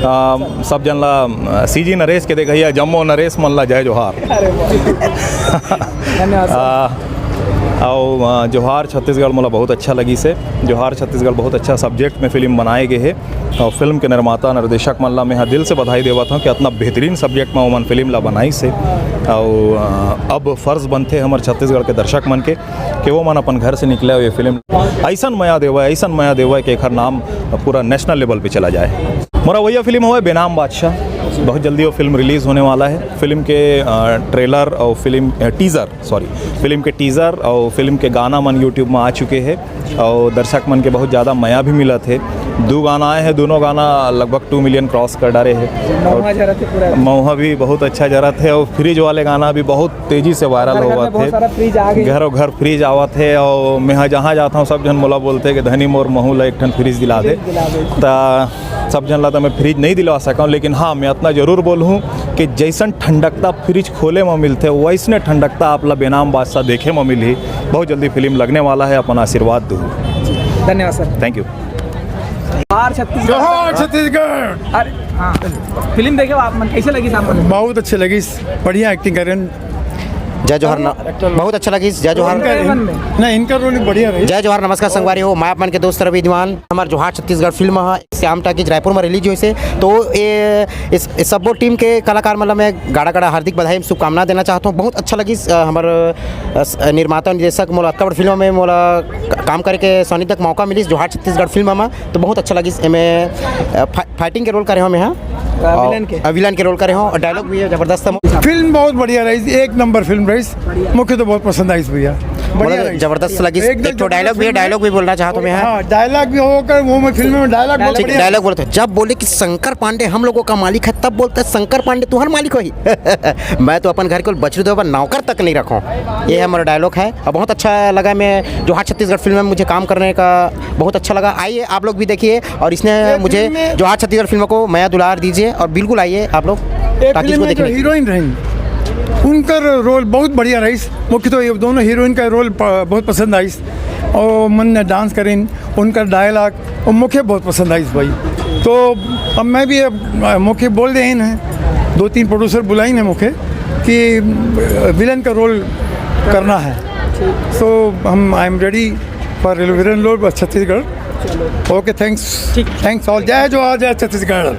सब जन ला सीजी नरेश के देखिए जम्मो नरेश मन ला जय जोहार। और जोहार छत्तीसगढ़ मोला बहुत अच्छा लगी से। जोहार छत्तीसगढ़ बहुत अच्छा सब्जेक्ट में फिल्म बनाए गए है और फिल्म के निर्माता निर्देशक मन ला मैं दिल से बधाई देवत हूँ कि इतना बेहतरीन सब्जेक्ट में ओमन फिल्म ला बनाई से। और अब फ़र्ज़ बनते हमारे छत्तीसगढ़ के दर्शक मन के कि वो मन अपन घर से निकले और ये फिल्म ऐसा मया देवा कि एक नाम पूरा नेशनल लेवल पे चला जाए। मोरा वही फिल्म हुआ बेनाम बादशाह, बहुत जल्दी वो फिल्म रिलीज़ होने वाला है। फिल्म के ट्रेलर और फिल्म के टीज़र और फिल्म के गाना मन यूट्यूब में आ चुके हैं और दर्शक मन के बहुत ज़्यादा मया भी मिला थे। 2 गाना आए हैं, दोनों गाना लगभग 2 मिलियन क्रॉस कर डाले हैं। मऊहा भी बहुत अच्छा जरा थे और फ्रिज वाले गाना भी बहुत तेज़ी से वायरल हुआ थे। घरों घर फ्रिज आवा थे और मैं जहाँ जाता हूँ सब जन मोला बोलते कि धनी मोर महू ला एक ठन फ्रिज दिला दे। तो सब जन ला तो मैं फ्रिज नहीं दिलवा सका, लेकिन हाँ मैं इतना ज़रूर बोलूँ कि जैसन ठंडकता फ्रिज खोले में मिलते वैसने ठंडकता आप ला बेनाम बादशाह देखे में मिली। बहुत जल्दी फिल्म लगने वाला है, अपन आशीर्वाद दो। धन्यवाद सर। Thank you. छत्तीसगढ़। अरे हाँ, फिल्म देखे आप मन कैसे लगी साहब? बहुत अच्छी लगी, बढ़िया एक्टिंग कर रहे हैं। जय जोहार बहुत अच्छा लगी। जय जोहार नहीं, इनका रोल बढ़िया रही। जय जोहार नमस्कार संगवारी हो, मैं अपन के दोस्त रवि दीवान। हमारे जोहार छत्तीसगढ़ फिल्म है श्याम टाकीज रायपुर में रिलीज हुई से। तो ये इस सब टीम के कलाकार मतलब मैं गाड़ा हार्दिक बधाई शुभकामना देना चाहता हूँ। बहुत अच्छा लगी हमारे निर्माता निर्देशक मोला अक्का फिल्म में मोला काम करके सोनी तक मौका मिली जोहार छत्तीसगढ़ फिल्म में। तो बहुत अच्छा लगी। मैं फाइटिंग के रोल करे हूँ, मैं विलन के रोल करे हूँ और डायलॉग भी है जबरदस्त। फिल्म बहुत बढ़िया रही, एक नंबर फिल्म रही। मुझे तो बहुत पसंद आई भैया, जबरदस्त लगी। एक तो डायलॉग भी बोलना चाहता हूँ मैं। डायलॉग भी होकर वो मैं फिल्म में डायलॉग बोलते हैं। जब बोले कि शंकर पांडे हम लोगों का मालिक है तब बोलते हैं शंकर पांडे तुम्हारा मालिक हो ही। मैं तो अपन घर को बछड़ू दो नौकर तक नहीं रखूँ, ये हमारा डायलॉग है। और बहुत अच्छा लगा। मैं जोहार छत्तीसगढ़ फिल्म में मुझे काम करने का बहुत अच्छा लगा। आइए आप लोग भी देखिए और इसने मुझे जोहार छत्तीसगढ़ फिल्म को मया दुलार दीजिए और बिल्कुल आइए आप लोग ताकि हीरोइन रही उनका रोल बहुत बढ़िया रही। मुख्य तो ये दोनों हीरोइन का रोल बहुत पसंद आई और मन ने डांस करें, उनका डायलॉग और मुख्य बहुत पसंद आई भाई। तो अब मैं भी मुख्य बोल रहे हैं, 2-3 प्रोड्यूसर बुलाई हैं मुख्य कि विलन का रोल करना है। So I am ready for villain role Chhattisgarh. Okay, thanks all. जय जोहार, जय छत्तीसगढ़।